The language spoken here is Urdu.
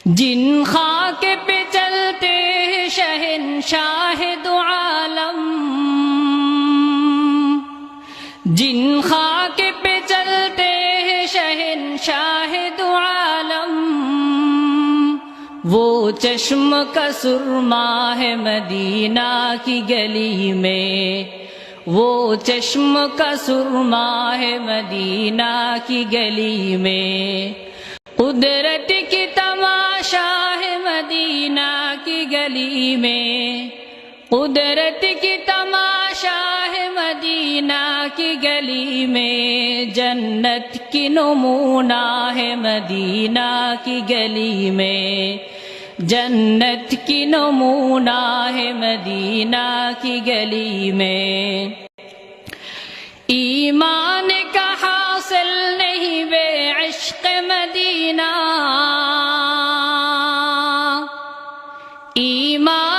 جن خاک پہ چلتے ہیں شہنشاہ دو عالم، جن خاک پہ چلتے ہیں شہنشاہ دو عالم، وہ چشم کا سرما ہے مدینہ کی گلی میں، وہ چشم کا سرما ہے مدینہ کی گلی میں، قدرت کی تماشا ہے مدینہ کی گلی میں، قدرت کی تماشا ہے مدینہ کی گلی میں، جنت کی نمونہ ہے مدینہ کی گلی میں، جنت کی نمونہ ہے مدینہ کی گلی میں۔ ایمان کا حاصل نہیں بے عشق مدینہ، ایمان